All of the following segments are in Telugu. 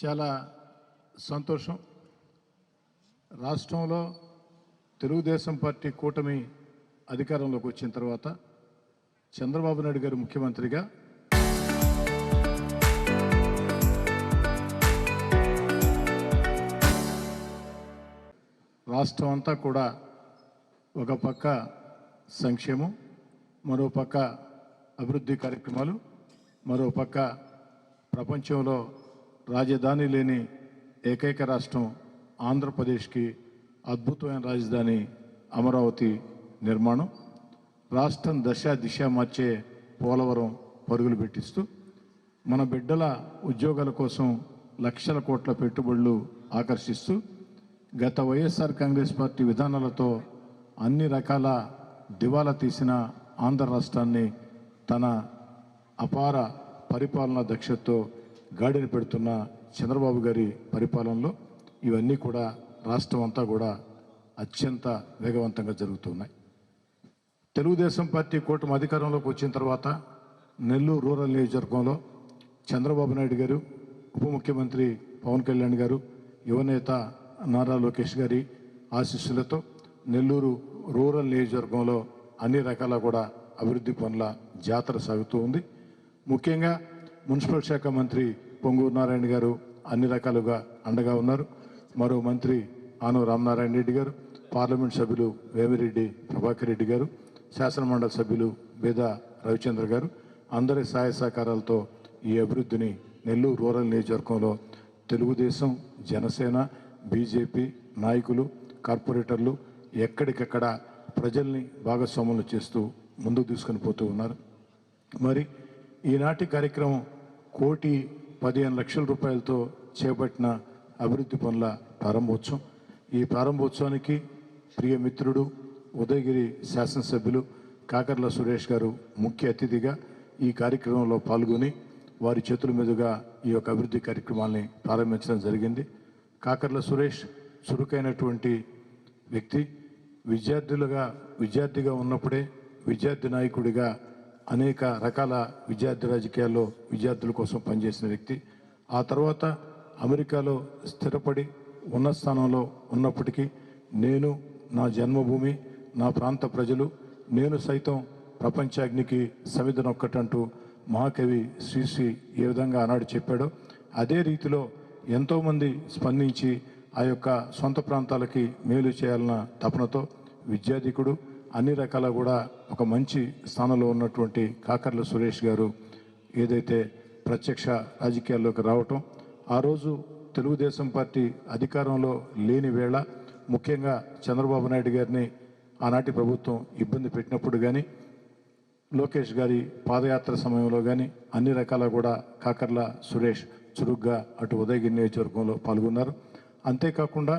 చాలా సంతోషం. రాష్ట్రంలో తెలుగుదేశం పార్టీ కూటమి అధికారంలోకి వచ్చిన తర్వాత చంద్రబాబు నాయుడు గారు ముఖ్యమంత్రిగా రాష్ట్రం అంతా కూడా ఒక పక్క సంక్షేమం, మరో పక్క అభివృద్ధి కార్యక్రమాలు, మరో పక్క ప్రపంచంలో రాజధాని లేని ఏకైక రాష్ట్రం ఆంధ్రప్రదేశ్కి అద్భుతమైన రాజధాని అమరావతి నిర్మాణం, రాష్ట్రం దిశ మార్చే పోలవరం పరుగులు పెట్టిస్తూ మన బిడ్డల ఉద్యోగాల కోసం లక్షల కోట్ల పెట్టుబడులు ఆకర్షిస్తూ గత వైఎస్ఆర్ కాంగ్రెస్ పార్టీ విధానాలతో అన్ని రకాల దివాలా తీసిన ఆంధ్ర రాష్ట్రాన్ని తన అపార పరిపాలనా దక్షతతో గాడిని పెడుతున్న చంద్రబాబు గారి పరిపాలనలో ఇవన్నీ కూడా రాష్ట్రం అంతా కూడా అత్యంత వేగవంతంగా జరుగుతున్నాయి. తెలుగుదేశం పార్టీ కూటమి అధికారంలోకి వచ్చిన తర్వాత నెల్లూరు రూరల్ నియోజకవర్గంలో చంద్రబాబు నాయుడు గారు, ఉప ముఖ్యమంత్రి పవన్ కళ్యాణ్ గారు, యువనేత నారా లోకేష్ గారి ఆశీస్సులతో నెల్లూరు రూరల్ నియోజకవర్గంలో అన్ని రకాల కూడా అభివృద్ధి పనుల జాతర సాగుతూ ఉంది. ముఖ్యంగా మున్సిపల్ శాఖ మంత్రి పొంగూరు నారాయణ గారు అన్ని రకాలుగా అండగా ఉన్నారు. మరో మంత్రి ఆనవ రామనారాయణ రెడ్డి గారు, పార్లమెంట్ సభ్యులు వేమిరెడ్డి ప్రభాకర్ రెడ్డి గారు, శాసనమండలి సభ్యులు బేద రవిచంద్ర గారు అందరి సహాయ సహకారాలతో ఈ అభివృద్ధిని నెల్లూరు రూరల్ నియోజకవర్గంలో తెలుగుదేశం, జనసేన, బీజేపీ నాయకులు, కార్పొరేటర్లు ఎక్కడికక్కడ ప్రజల్ని భాగస్వాములు చేస్తూ ముందుకు తీసుకొని పోతూ ఉన్నారు. మరి ఈనాటి కార్యక్రమం 1,15,00,000 రూపాయలతో చేపట్టిన అభివృద్ధి పనుల ప్రారంభోత్సవం. ఈ ప్రారంభోత్సవానికి ప్రియ మిత్రుడు ఉదయగిరి శాసనసభ్యులు కాకర్ల సురేష్ గారు ముఖ్య అతిథిగా ఈ కార్యక్రమంలో పాల్గొని వారి చేతుల మీదుగా ఈ యొక్క అభివృద్ధి కార్యక్రమాల్ని ప్రారంభించడం జరిగింది. కాకర్ల సురేష్ చురుకైనటువంటి వ్యక్తి. విద్యార్థిగా ఉన్నప్పుడే విద్యార్థి నాయకుడిగా అనేక రకాల విద్యార్థి రాజకీయాల్లో విద్యార్థుల కోసం పనిచేసిన వ్యక్తి. ఆ తర్వాత అమెరికాలో స్థిరపడి ఉన్నత స్థానంలో ఉన్నప్పటికీ నేను, నా జన్మభూమి, నా ప్రాంత ప్రజలు, నేను సైతం ప్రపంచాగ్నికి సమిధనొక్కటంటూ మహాకవి శ్రీశ్రీ ఏ విధంగా ఆనాడు చెప్పాడో అదే రీతిలో ఎంతోమంది స్పందించి ఆ యొక్క సొంత ప్రాంతాలకి మేలు చేయాలన్న తపనతో విద్యాధికుడు, అన్ని రకాల కూడా ఒక మంచి స్థానంలో ఉన్నటువంటి కాకర్ల సురేష్ గారు ఏదైతే ప్రత్యక్ష రాజకీయాల్లోకి రావటం, ఆ రోజు తెలుగుదేశం పార్టీ అధికారంలో లేని వేళ ముఖ్యంగా చంద్రబాబు నాయుడు గారిని ఆనాటి ప్రభుత్వం ఇబ్బంది పెట్టినప్పుడు కానీ, లోకేష్ గారి పాదయాత్ర సమయంలో కానీ అన్ని రకాల కూడా కాకర్ల సురేష్ చురుగ్గా అటు ఉదయగిరి నియోజకవర్గంలో పాల్గొన్నారు. అంతేకాకుండా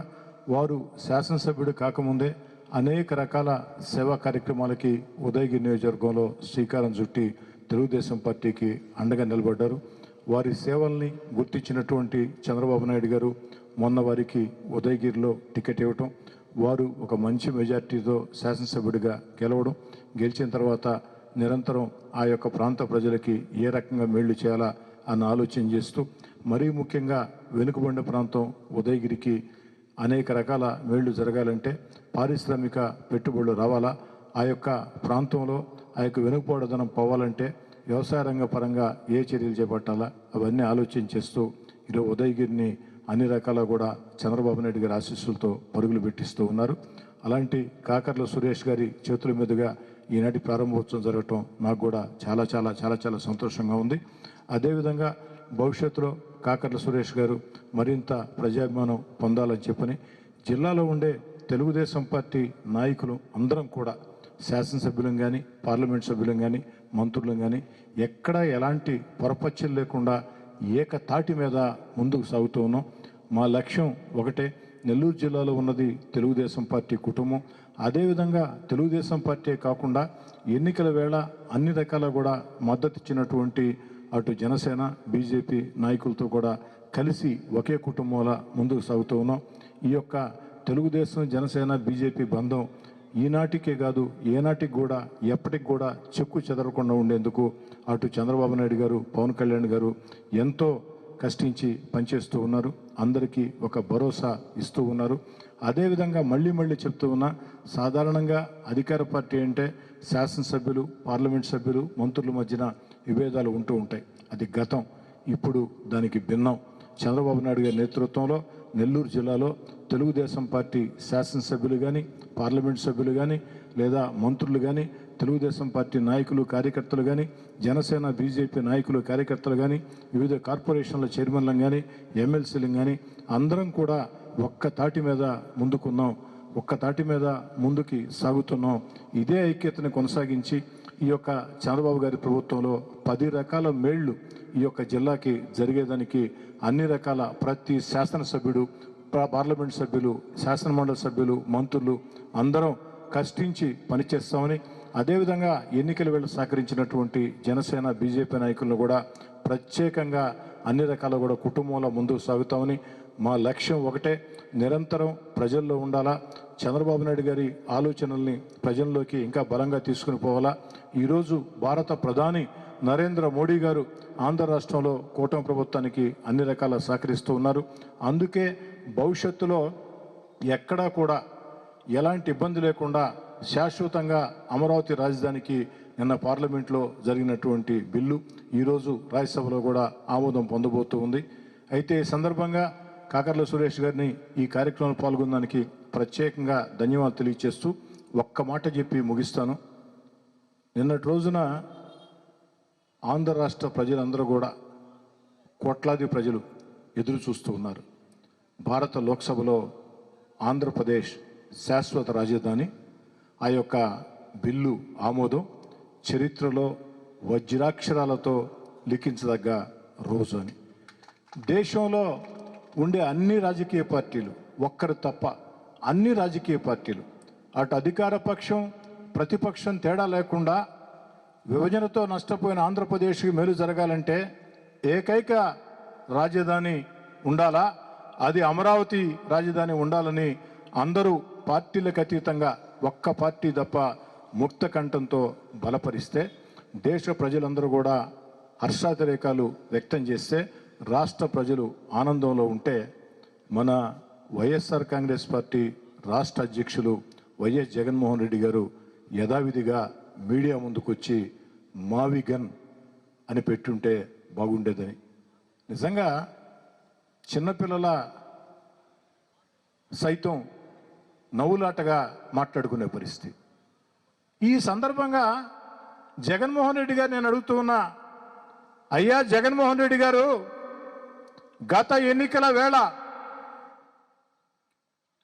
వారు శాసనసభ్యుడు కాకముందే అనేక రకాల సేవా కార్యక్రమాలకి ఉదయగిరి నియోజకవర్గంలో శ్రీకారం చుట్టి తెలుగుదేశం పార్టీకి అండగా నిలబడ్డారు. వారి సేవల్ని గుర్తించినటువంటి చంద్రబాబు నాయుడు గారు మొన్న వారికి ఉదయగిరిలో టికెట్ ఇవ్వటం, వారు ఒక మంచి మెజార్టీతో శాసనసభ్యుడిగా గెలిచిన తర్వాత నిరంతరం ఆ యొక్క ప్రాంత ప్రజలకి ఏ రకంగా మేళ్లు చేయాలా అన్న ఆలోచన చేస్తూ, మరీ ముఖ్యంగా వెనుకబడిన ప్రాంతం ఉదయగిరికి అనేక రకాల మేళ్లు జరగాలంటే పారిశ్రామిక పెట్టుబడులు రావాలా, ఆ యొక్క ప్రాంతంలో ఆ యొక్క వెనుకబడదనం పోవాలంటే వ్యవసాయ రంగ పరంగా ఏ చర్యలు చేపట్టాలా అవన్నీ ఆలోచన చేస్తూ ఈరోజు ఉదయగిరిని అన్ని రకాల కూడా చంద్రబాబు నాయుడు గారి ఆశీస్సులతో పరుగులు పెట్టిస్తూ ఉన్నారు. అలాంటి కాకర్ల సురేష్ గారి చేతుల మీదుగా ఈనాటి ప్రారంభోత్సవం జరగటం నాకు కూడా చాలా చాలా చాలా చాలా సంతోషంగా ఉంది. అదేవిధంగా భవిష్యత్తులో కాకర్ల సురేష్ గారు మరింత ప్రజాభిమానం పొందాలని చెప్పని జిల్లాలో ఉండే తెలుగుదేశం పార్టీ నాయకులు అందరం కూడా శాసనసభ్యులం కానీ, పార్లమెంట్ సభ్యులం కానీ, మంత్రులం కానీ ఎక్కడా ఎలాంటి పొరపచ్చలు లేకుండా ఏకతాటి మీద ముందుకు సాగుతూ ఉన్నాం. మా లక్ష్యం ఒకటే, నెల్లూరు జిల్లాలో ఉన్నది తెలుగుదేశం పార్టీ కుటుంబం. అదేవిధంగా తెలుగుదేశం పార్టీ కాకుండా ఎన్నికల వేళ అన్ని రకాల కూడా మద్దతు ఇచ్చినటువంటి అటు జనసేన, బీజేపీ నాయకులతో కూడా కలిసి ఒకే కుటుంబంలా ముందుకు సాగుతూ ఉన్నాం. ఈ యొక్క తెలుగుదేశం, జనసేన, బీజేపీ బంధం ఈనాటికే కాదు ఏనాటికి కూడా ఎప్పటికి కూడా చెక్కు చెదరకుండా ఉండేందుకు అటు చంద్రబాబు నాయుడు గారు, పవన్ కళ్యాణ్ గారు ఎంతో కష్టించి పనిచేస్తూ ఉన్నారు. అందరికీ ఒక భరోసా ఇస్తూ ఉన్నారు. అదేవిధంగా మళ్ళీ చెప్తూ ఉన్నా, సాధారణంగా అధికార పార్టీ అంటే శాసనసభ్యులు, పార్లమెంట్ సభ్యులు, మంత్రుల మధ్యన విభేదాలు ఉంటూ ఉంటాయి. అది గతం. ఇప్పుడు దానికి భిన్నం. చంద్రబాబు నాయుడు గారి నేతృత్వంలో నెల్లూరు జిల్లాలో తెలుగుదేశం పార్టీ శాసనసభ్యులు కానీ, పార్లమెంట్ సభ్యులు కానీ, లేదా మంత్రులు కానీ, తెలుగుదేశం పార్టీ నాయకులు, కార్యకర్తలు కానీ, జనసేన, బీజేపీ నాయకులు, కార్యకర్తలు కానీ, వివిధ కార్పొరేషన్ల చైర్మన్లను కానీ, ఎమ్మెల్సీలను కానీ అందరం కూడా ఒక్క తాటి మీద ముందుకున్నాం, ఒక్క తాటి మీద ముందుకి సాగుతున్నాం. ఇదే ఐక్యతను కొనసాగించి ఈ యొక్క చంద్రబాబు గారి ప్రభుత్వంలో 10 రకాల మేళ్లు ఈ యొక్క జిల్లాకి జరిగేదానికి అన్ని రకాల ప్రతి శాసనసభ్యుడు, పార్లమెంట్ సభ్యులు, శాసనమండలి సభ్యులు, మంత్రులు అందరం కష్టించి పనిచేస్తామని, అదేవిధంగా ఎన్నికల వేళ సహకరించినటువంటి జనసేన, బీజేపీ నాయకులను కూడా ప్రత్యేకంగా అన్ని రకాల కూడా కుటుంబంలో ముందుకు సాగుతామని, మా లక్ష్యం ఒకటే, నిరంతరం ప్రజల్లో ఉండాలా, చంద్రబాబు నాయుడు గారి ఆలోచనల్ని ప్రజల్లోకి ఇంకా బలంగా తీసుకుని పోవాలా. ఈరోజు భారత ప్రధాని నరేంద్ర మోడీ గారు ఆంధ్ర రాష్ట్రంలో కూటమి ప్రభుత్వానికి అన్ని రకాల సహకరిస్తూ ఉన్నారు. అందుకే భవిష్యత్తులో ఎక్కడా కూడా ఎలాంటి ఇబ్బంది లేకుండా శాశ్వతంగా అమరావతి రాజధానికి నిన్న పార్లమెంట్లో జరిగినటువంటి బిల్లు ఈరోజు రాజ్యసభలో కూడా ఆమోదం పొందబోతూ ఉంది. అయితే ఈ సందర్భంగా కాకర్ల సురేష్ గారిని ఈ కార్యక్రమంలో పాల్గొనడానికి ప్రత్యేకంగా ధన్యవాదాలు తెలియజేస్తూ ఒక్క మాట చెప్పి ముగిస్తాను. నిన్నటి రోజున ఆంధ్ర రాష్ట్ర ప్రజలందరూ కూడా, కోట్లాది ప్రజలు ఎదురు చూస్తూ ఉన్నారు. భారత లోక్సభలో ఆంధ్రప్రదేశ్ శాశ్వత రాజధాని ఆ యొక్క బిల్లు ఆమోదం చరిత్రలో వజ్రాక్షరాలతో లిఖించదగ్గ రోజు అని. దేశంలో ఉండే అన్ని రాజకీయ పార్టీలు, ఒక్కరు తప్ప అన్ని రాజకీయ పార్టీలు, అటు అధికార పక్షం ప్రతిపక్షం తేడా లేకుండా విభజనతో నష్టపోయిన ఆంధ్రప్రదేశ్కి మేలు జరగాలంటే ఏకైక రాజధాని ఉండాలా, అది అమరావతి రాజధాని ఉండాలని అందరూ పార్టీలకు అతీతంగా ఒక్క పార్టీ తప్ప ముక్త కంఠంతో బలపరిస్తే, దేశ ప్రజలందరూ కూడా హర్షాతిరేకాలు వ్యక్తం చేస్తే, రాష్ట్ర ప్రజలు ఆనందంలో ఉంటే, మన వైఎస్ఆర్ కాంగ్రెస్ పార్టీ రాష్ట్ర అధ్యక్షులు వైఎస్ జగన్మోహన్ రెడ్డి గారు యథావిధిగా మీడియా ముందుకొచ్చి మావిగన్ అని పెట్టుంటే బాగుండేదని. నిజంగా చిన్నపిల్లల సైతం నవ్వులాటగా మాట్లాడుకునే పరిస్థితి. ఈ సందర్భంగా జగన్మోహన్ రెడ్డి గారు నేను అడుగుతూ ఉన్నా, అయ్యా జగన్మోహన్ రెడ్డి గారు, గత ఎన్నికల వేళ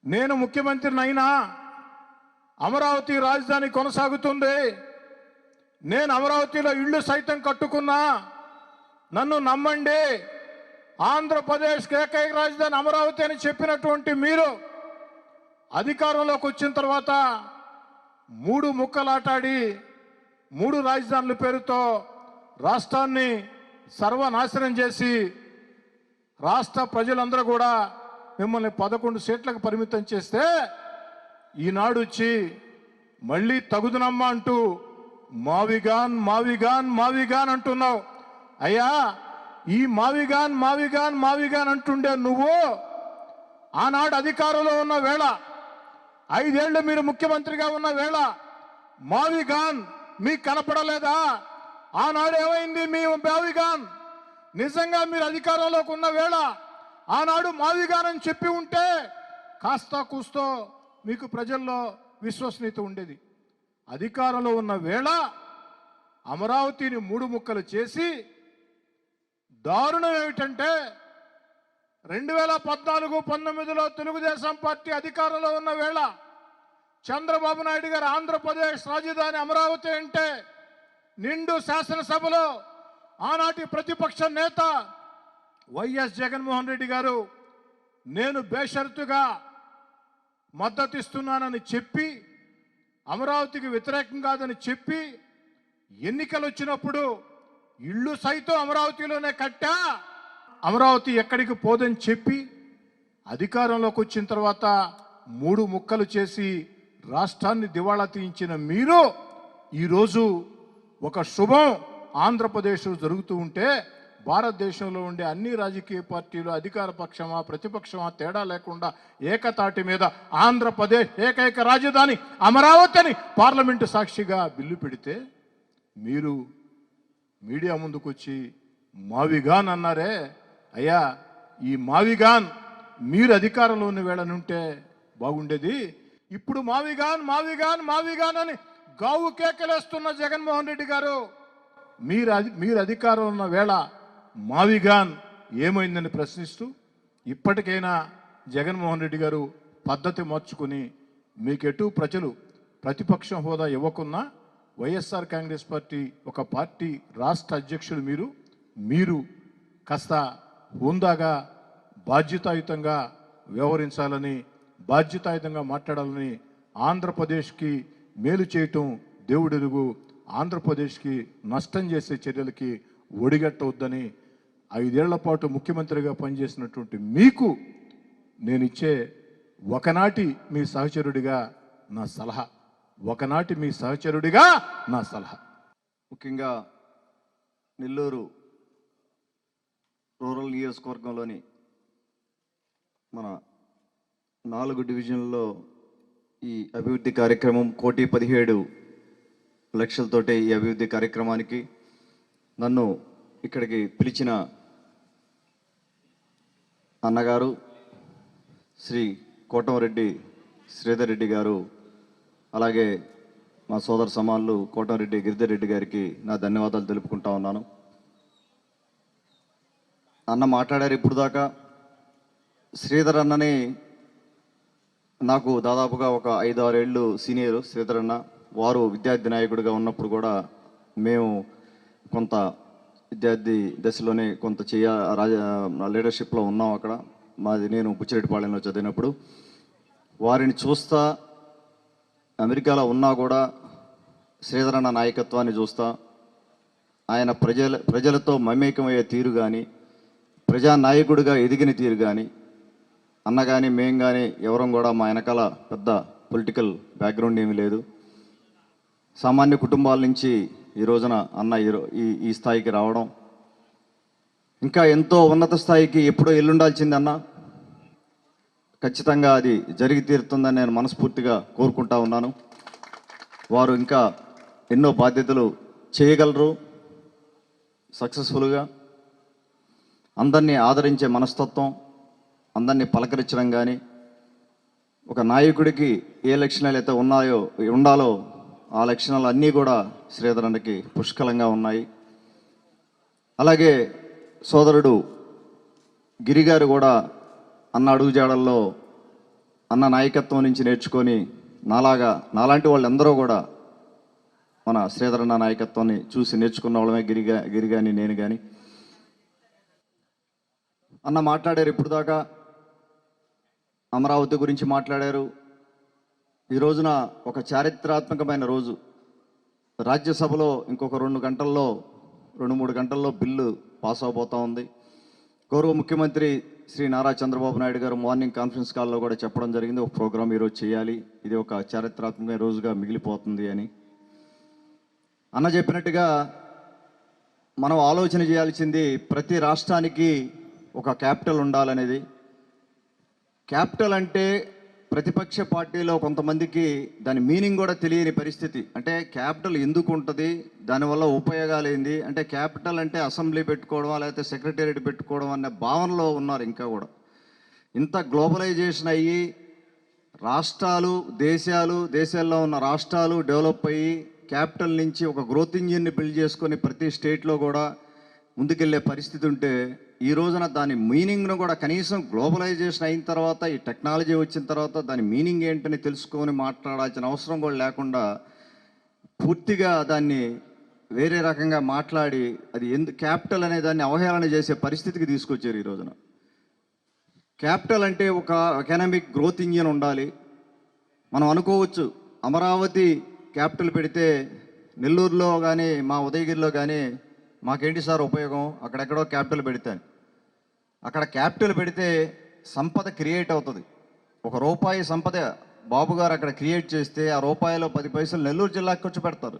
నేను ముఖ్యమంత్రిని అయినా అమరావతి రాజధాని కొనసాగుతుంది, నేను అమరావతిలో ఇళ్ళు సైతం కట్టుకున్నా, నన్ను నమ్మండి, ఆంధ్రప్రదేశ్కి ఏకైక రాజధాని అమరావతి అని చెప్పినటువంటి మీరు అధికారంలోకి వచ్చిన తర్వాత 3 ముక్కలాటాడి 3 రాజధానుల పేరుతో రాష్ట్రాన్ని సర్వనాశనం చేసి రాష్ట్ర ప్రజలందరూ కూడా మిమ్మల్ని 11 సీట్లకు పరిమితం చేస్తే, ఈనాడు వచ్చి మళ్ళీ తగుదునమ్మా అంటూ మావిగాన్ మావిగాన్ మావిగాన్ అంటున్నావు. అయ్యా, ఈ మావిగాన్ మావిగాన్ మావిగాన్ అంటుండే నువ్వు ఆనాడు అధికారంలో ఉన్న వేళ, 5 ఏళ్ళు మీరు ముఖ్యమంత్రిగా ఉన్న వేళ మావిగాన్ మీకు కనపడలేదా? ఆనాడు ఏమైంది మీ మావిగాన్? నిజంగా మీరు అధికారంలోకి ఉన్న వేళ ఆనాడు మావిగాన్ అని చెప్పి ఉంటే కాస్త కూస్తో మీకు ప్రజల్లో విశ్వసనీయత ఉండేది. అధికారంలో ఉన్న వేళ అమరావతిని 3 ముక్కలు చేసి, దారుణం ఏమిటంటే 2014-19లో తెలుగుదేశం పార్టీ అధికారంలో ఉన్న వేళ చంద్రబాబు నాయుడు గారు ఆంధ్రప్రదేశ్ రాజధాని అమరావతి అంటే నిండు శాసనసభలో ఆనాటి ప్రతిపక్ష నేత వైఎస్ జగన్మోహన్ రెడ్డి గారు నేను బేషరతుగా మద్దతిస్తున్నానని చెప్పి, అమరావతికి వ్యతిరేకం కాదని చెప్పి, ఎన్నికలు వచ్చినప్పుడు ఇళ్ళు సైతం అమరావతిలోనే కట్టా, అమరావతి ఎక్కడికి పోదని చెప్పి అధికారంలోకి వచ్చిన తర్వాత 3 ముక్కలు చేసి రాష్ట్రాన్ని దివాళా తీయించిన మీరు ఈరోజు ఒక శుభం ఆంధ్రప్రదేశ్ జరుగుతూ ఉంటే భారతదేశంలో ఉండే అన్ని రాజకీయ పార్టీలు అధికార పక్షమా ప్రతిపక్షమా తేడా లేకుండా ఏకతాటి మీద ఆంధ్రప్రదేశ్ ఏకైక రాజధాని అమరావతి అని పార్లమెంటు సాక్షిగా బిల్లు పెడితే మీరు మీడియా ముందుకొచ్చి మావిగాన్ అన్నారే. అయ్యా, ఈ మావిగాన్ మీరు అధికారంలో ఉన్న వేళనుంటే బాగుండేది. ఇప్పుడు మావిగాన్ మావిగాన్ మావిగాన్ అని గావు కేకలేస్తున్న జగన్మోహన్ రెడ్డి గారు, మీరు అధికారం ఉన్న వేళ మావిగాన్ ఏమైందని ప్రశ్నిస్తూ ఇప్పటికైనా జగన్మోహన్ రెడ్డి గారు పద్ధతి మార్చుకుని మీకెటు ప్రజలు ప్రతిపక్షం హోదా ఇవ్వకున్నా వైఎస్ఆర్ కాంగ్రెస్ పార్టీ ఒక పార్టీ రాష్ట్ర అధ్యక్షులు మీరు కాస్త హుందాగా బాధ్యతాయుతంగా వ్యవహరించాలని, బాధ్యతాయుతంగా మాట్లాడాలని, ఆంధ్రప్రదేశ్కి మేలు చేయటం దేవుడెరుగు, ఆంధ్రప్రదేశ్కి నష్టం చేసే చర్యలకి ఒడిగట్టవద్దని 5 ఏళ్ల పాటు ముఖ్యమంత్రిగా పనిచేసినటువంటి మీకు నేను ఇచ్చే ఒకనాటి మీ సహచరుడిగా నా సలహా, ఒకనాటి మీ సహచరుడిగా నా సలహా. ముఖ్యంగా నెల్లూరు రూరల్ నియోజకవర్గంలోని మన 4 డివిజన్లలో ఈ అభివృద్ధి కార్యక్రమం 1,17,00,000తోటే ఈ అభివృద్ధి కార్యక్రమానికి నన్ను ఇక్కడికి పిలిచిన అన్నగారు శ్రీ కోటంరెడ్డి శ్రీధర్ రెడ్డి గారు, అలాగే మా సోదర సమానులు కోటంరెడ్డి గిరిధర్ రెడ్డి గారికి నా ధన్యవాదాలు తెలుపుకుంటా ఉన్నాను. అన్న మాట్లాడారు ఇప్పుడు దాకా. శ్రీధర్ అన్నని నాకు దాదాపుగా ఒక 5-6 ఏళ్ళు సీనియర్ శ్రీధర్ అన్న. వారు విద్యార్థి నాయకుడిగా ఉన్నప్పుడు కూడా మేము కొంత విద్యార్థి దశలోనే కొంత లీడర్షిప్లో ఉన్నాం అక్కడ. నేను బుచ్చిరెడ్డిపాళెంలో చదివినప్పుడు వారిని చూస్తా, అమెరికాలో ఉన్నా కూడా శ్రీధర్ అన్న నాయకత్వాన్ని చూస్తా, ఆయన ప్రజలతో మమేకమయ్యే తీరు కానీ, ప్రజానాయకుడిగా ఎదిగిన తీరు కానీ, అన్న కానీ మేం కానీ ఎవరం కూడా మా వెనకాల పెద్ద పొలిటికల్ బ్యాక్గ్రౌండ్ ఏమీ లేదు. సామాన్య కుటుంబాల నుంచి ఈ రోజున అన్న ఈ స్థాయికి రావడం, ఇంకా ఎంతో ఉన్నత స్థాయికి ఎప్పుడో ఎల్లుండాల్సింది అన్న. ఖచ్చితంగా అది జరిగి తీరుతుందని నేను మనస్ఫూర్తిగా కోరుకుంటా ఉన్నాను. వారు ఇంకా ఎన్నో బాధ్యతలు చేయగలరు సక్సెస్ఫుల్గా. అందరినీ ఆదరించే మనస్తత్వం, అందరినీ పలకరించడం కానీ, ఒక నాయకుడికి ఏ లక్షణాలు అయితే ఉండాలో ఆ లక్షణాలు అన్నీ కూడా శ్రీధర్ అన్నకి పుష్కలంగా ఉన్నాయి. అలాగే సోదరుడు గిరిగారు కూడా అన్న అడుగుజాడల్లో అన్న నాయకత్వం నుంచి నేర్చుకొని నాలాంటి వాళ్ళందరూ కూడా మన శ్రీధర్ అన్న నాయకత్వాన్ని చూసి నేర్చుకున్న వాళ్ళమే గిరి కానీ నేను కానీ. అన్న మాట్లాడారు ఇప్పుడు దాకా, అమరావతి గురించి మాట్లాడారు. ఈ రోజున ఒక చారిత్రాత్మకమైన రోజు. రాజ్యసభలో ఇంకొక 2-3 గంటల్లో బిల్లు పాస్ అవబోతూ ఉంది. గౌరవ ముఖ్యమంత్రి శ్రీ నారా చంద్రబాబు నాయుడు గారు మార్నింగ్ కాన్ఫరెన్స్ కాల్లో కూడా చెప్పడం జరిగింది, ఒక ప్రోగ్రాం ఈరోజు చేయాలి, ఇది ఒక చారిత్రాత్మకమైన రోజుగా మిగిలిపోతుంది అని. అన్న చెప్పినట్టుగా మనం ఆలోచన చేయాల్సింది ప్రతి రాష్ట్రానికి ఒక క్యాపిటల్ ఉండాలనేది. క్యాపిటల్ అంటే ప్రతిపక్ష పార్టీలో కొంతమందికి దాని మీనింగ్ కూడా తెలియని పరిస్థితి. అంటే క్యాపిటల్ ఎందుకు ఉంటుంది, దానివల్ల ఉపయోగాలు ఏంది, అంటే క్యాపిటల్ అంటే అసెంబ్లీ పెట్టుకోవడం లేకపోతే సెక్రటేరియట్ పెట్టుకోవడం అనే భావనలో ఉన్నారు ఇంకా కూడా. ఇంత గ్లోబలైజేషన్ అయ్యి దేశాల్లో ఉన్న రాష్ట్రాలు డెవలప్ అయ్యి క్యాపిటల్ నుంచి ఒక గ్రోత్ ఇంజిన్ని బిల్డ్ చేసుకొని ప్రతి స్టేట్లో కూడా ముందుకెళ్ళే పరిస్థితి ఉంటే, ఈ రోజున దాని మీనింగ్ను కూడా కనీసం గ్లోబలైజేషన్ అయిన తర్వాత, ఈ టెక్నాలజీ వచ్చిన తర్వాత దాని మీనింగ్ ఏంటని తెలుసుకొని మాట్లాడాల్సిన అవసరం కూడా లేకుండా పూర్తిగా దాన్ని వేరే రకంగా మాట్లాడి అది క్యాపిటల్ అనే దాన్ని అవహేళన చేసే పరిస్థితికి తీసుకొచ్చారు ఈ రోజున. క్యాపిటల్ అంటే ఒక ఎకనామిక్ గ్రోత్ ఇంజిన్ ఉండాలి. మనం అనుకోవచ్చు అమరావతి క్యాపిటల్ పెడితే నెల్లూరులో కానీ మా ఉదయగిరిలో కానీ మాకేంటి సార్ ఉపయోగం, అక్కడెక్కడో క్యాపిటల్ పెడతాను. అక్కడ క్యాపిటల్ పెడితే సంపద క్రియేట్ అవుతుంది. ₹1 సంపద బాబు గారు అక్కడ క్రియేట్ చేస్తే ఆ రూపాయలో 10 పైసలు నెల్లూరు జిల్లాకి ఖర్చు పెడతారు.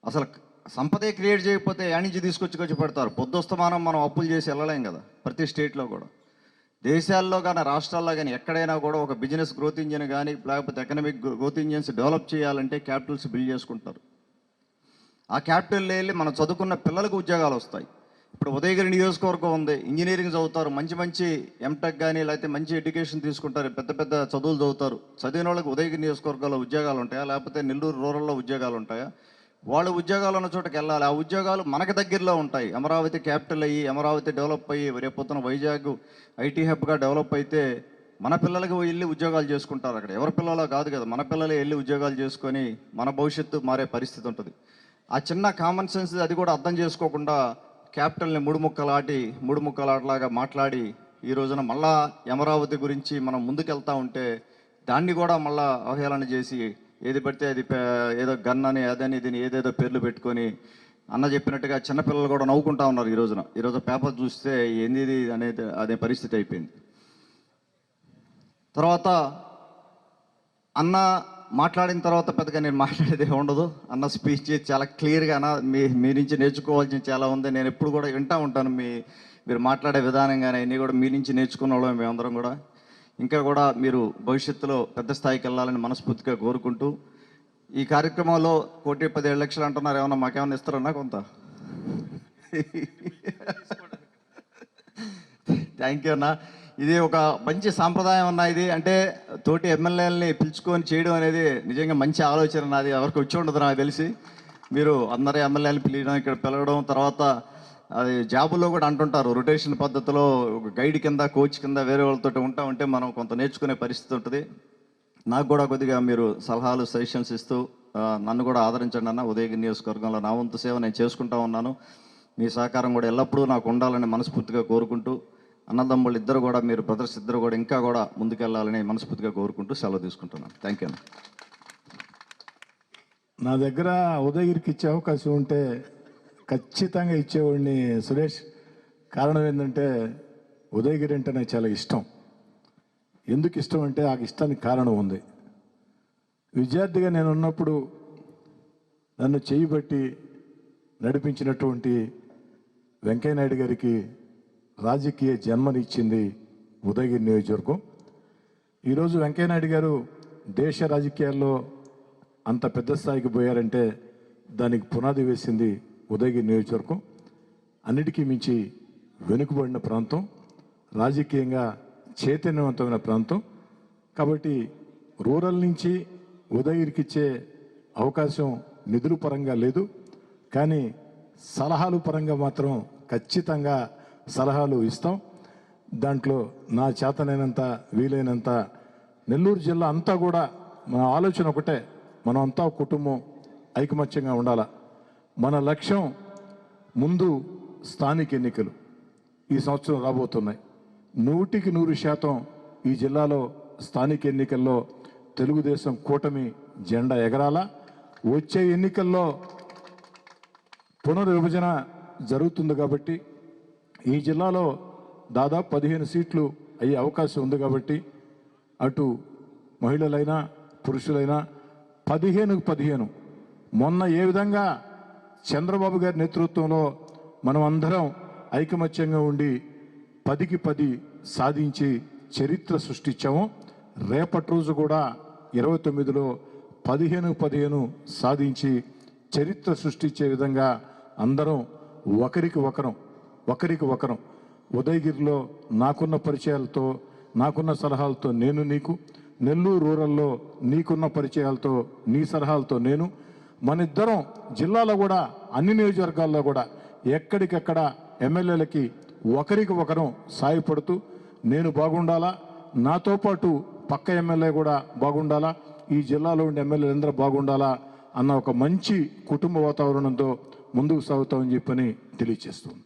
అసలు సంపదే క్రియేట్ చేయకపోతే యాడ్ నుంచి తీసుకొచ్చి పెడతారు. పొద్దుస్తమానం మనం అప్పులు చేసి వెళ్ళలేం కదా ప్రతి స్టేట్లో కూడా. దేశాల్లో కానీ రాష్ట్రాల్లో కానీ ఎక్కడైనా కూడా ఒక బిజినెస్ గ్రోత్ ఇంజిన్ కానీ లేకపోతే ఎకనామిక్ గ్రోత్ ఇంజిన్స్ డెవలప్ చేయాలంటే క్యాపిటల్స్ బిల్డ్ చేసుకుంటారు. ఆ క్యాపిటల్లో వెళ్ళి మనం చదువుకున్న పిల్లలకు ఉద్యోగాలు వస్తాయి. ఇప్పుడు ఉదయగిరి నియోజకవర్గం ఉంది, ఇంజనీరింగ్ చదువుతారు, మంచి మంచి ఎంటెక్ కానీ లేకపోతే మంచి ఎడ్యుకేషన్ తీసుకుంటారు, పెద్ద పెద్ద చదువులు చదువుతారు. చదివిన వాళ్ళకి ఉదయగిరి నియోజకవర్గంలో ఉద్యోగాలు ఉంటాయా, లేకపోతే నెల్లూరు రూరల్లో ఉద్యోగాలు ఉంటాయా? వాళ్ళు ఉద్యోగాలు ఉన్న చోటకి వెళ్ళాలి. ఆ ఉద్యోగాలు మనకు దగ్గరలో ఉంటాయి. అమరావతి క్యాపిటల్ అయ్యి, అమరావతి డెవలప్ అయ్యి, రేపొద్దున వైజాగ్ ఐటీ హబ్గా డెవలప్ అయితే మన పిల్లలకి వెళ్ళి ఉద్యోగాలు చేసుకుంటారు. అక్కడ ఎవరి పిల్లలో కాదు కదా, మన పిల్లలే వెళ్ళి ఉద్యోగాలు చేసుకొని మన భవిష్యత్తు మారే పరిస్థితి ఉంటుంది. ఆ చిన్న కామన్ సెన్స్ అది కూడా అర్థం చేసుకోకుండా క్యాపిటల్ని మూడు ముక్కలాటలాగా మాట్లాడి ఈ రోజున మళ్ళా అమరావతి గురించి మనం ముందుకెళ్తా ఉంటే దాన్ని కూడా మళ్ళా అవహేళన చేసి ఏది పడితే అది ఏదో గన్ అని అదని దీన్ని ఏదేదో పేర్లు పెట్టుకొని అన్న చెప్పినట్టుగా చిన్నపిల్లలు కూడా నవ్వుకుంటా ఉన్నారు. ఈరోజు పేపర్ చూస్తే ఏంది అనేది అదే పరిస్థితి అయిపోయింది. తర్వాత అన్న మాట్లాడిన తర్వాత పెద్దగా నేను మాట్లాడేది ఉండదు. అన్న స్పీచ్ చాలా క్లియర్గా అన్న మీ నుంచి నేర్చుకోవాల్సిన చాలా ఉంది. నేను ఎప్పుడు కూడా వింటూ ఉంటాను మీరు మాట్లాడే విధానం కానీ అన్నీ కూడా మీ నుంచి నేర్చుకున్న వాళ్ళం మేమందరం కూడా. ఇంకా కూడా మీరు భవిష్యత్తులో పెద్ద స్థాయికి వెళ్ళాలని మనస్ఫూర్తిగా కోరుకుంటూ ఈ కార్యక్రమంలో 1,17,00,000 అంటున్నారు. ఏమన్నా మాకేమన్నా ఇస్తారన్నా కొంత? థ్యాంక్ యూ అన్న. ఇది ఒక మంచి సాంప్రదాయం అన్న. ఇది అంటే తోటి ఎమ్మెల్యేలని పిలుచుకొని చేయడం అనేది నిజంగా మంచి ఆలోచన. నాది ఎవరికి వచ్చి ఉండదు నాకు తెలిసి. మీరు అందరూ ఎమ్మెల్యేని పిలవడం, ఇక్కడ పిలవడం, తర్వాత అది జాబుల్లో కూడా అంటుంటారు రొటేషన్ పద్ధతిలో ఒక గైడ్ కింద కోచ్ కింద వేరే వాళ్ళతో ఉంటా ఉంటే మనం కొంత నేర్చుకునే పరిస్థితి ఉంటుంది. నాకు కూడా కొద్దిగా మీరు సలహాలు సజెషన్స్ ఇస్తూ నన్ను కూడా ఆదరించండి అన్న. ఉదయగిరి నియోజకవర్గంలో నా వంతు సేవ నేను చేసుకుంటా ఉన్నాను. మీ సహకారం కూడా ఎల్లప్పుడూ నాకు ఉండాలని మనస్ఫూర్తిగా కోరుకుంటూ అన్నదమ్ముళ్ళు ఇద్దరు కూడా మీరు బ్రదర్స్ ఇద్దరు కూడా ఇంకా కూడా ముందుకెళ్ళాలని మనస్ఫూర్తిగా కోరుకుంటూ సెలవు తీసుకుంటున్నాను. Thank you. నా దగ్గర ఉదయగిరికి ఇచ్చే అవకాశం ఉంటే ఖచ్చితంగా ఇచ్చేవాడిని సురేష్. కారణం ఏంటంటే ఉదయగిరి అంటే నాకు చాలా ఇష్టం. ఎందుకు ఇష్టం అంటే ఆ ఇష్టానికి కారణం ఉంది. విద్యార్థిగా నేను ఉన్నప్పుడు నన్ను చేయబట్టి నడిపించినటువంటి వెంకయ్యనాయుడు గారికి రాజకీయ జన్మనిచ్చింది ఉదయగిరి నియోజకవర్గం. ఈరోజు వెంకయ్యనాయుడు గారు దేశ రాజకీయాల్లో అంత పెద్ద స్థాయికి పోయారంటే దానికి పునాది వేసింది ఉదయగిరి నియోజకవర్గం. అన్నిటికీ మించి వెనుకబడిన ప్రాంతం, రాజకీయంగా చైతన్యవంతమైన ప్రాంతం. కాబట్టి రూరల్ నుంచి ఉదయగిరికి ఇచ్చే అవకాశం నిధుల పరంగా లేదు, కానీ సలహాలు పరంగా మాత్రం ఖచ్చితంగా సలహాలు ఇస్తాం. దాంట్లో నా చేతనైనంత వీలైనంత నెల్లూరు జిల్లా అంతా కూడా మన ఆలోచన ఒకటే, మనం అంతా కుటుంబం ఐకమత్యంగా ఉండాలా. మన లక్ష్యం ముందు స్థానిక ఎన్నికలు ఈ సంవత్సరం రాబోతున్నాయి. 100% ఈ జిల్లాలో స్థానిక ఎన్నికల్లో తెలుగుదేశం కూటమి జెండా ఎగరాలా. వచ్చే ఎన్నికల్లో పునర్విభజన జరుగుతుంది కాబట్టి ఈ జిల్లాలో దాదాపు 15 సీట్లు అయ్యే అవకాశం ఉంది. కాబట్టి అటు మహిళలైనా పురుషులైనా 15 మొన్న ఏ విధంగా చంద్రబాబు గారి నేతృత్వంలో మనం అందరం ఐకమత్యంగా ఉండి 10కి 10 సాధించి చరిత్ర సృష్టించాము. రేపటి రోజు కూడా 29లో 15 సాధించి చరిత్ర సృష్టించే విధంగా అందరం ఒకరికి ఒకరం ఉదయగిరిలో నాకున్న పరిచయాలతో నాకున్న సలహాలతో నేను నీకు, నెల్లూరు రూరల్లో నీకున్న పరిచయాలతో నీ సలహాలతో నేను, మనిద్దరం జిల్లాలో కూడా అన్ని నియోజకవర్గాల్లో కూడా ఎక్కడికెక్కడ ఎమ్మెల్యేలకి ఒకరం సాయపడుతూ నేను బాగుండాలా, నాతో పాటు పక్క ఎమ్మెల్యే కూడా బాగుండాలా, ఈ జిల్లాలో ఉండే ఎమ్మెల్యేలు అందరూ బాగుండాలా అన్న ఒక మంచి కుటుంబ వాతావరణంతో ముందుకు సాగుతామని చెప్పని తెలియజేస్తుంది.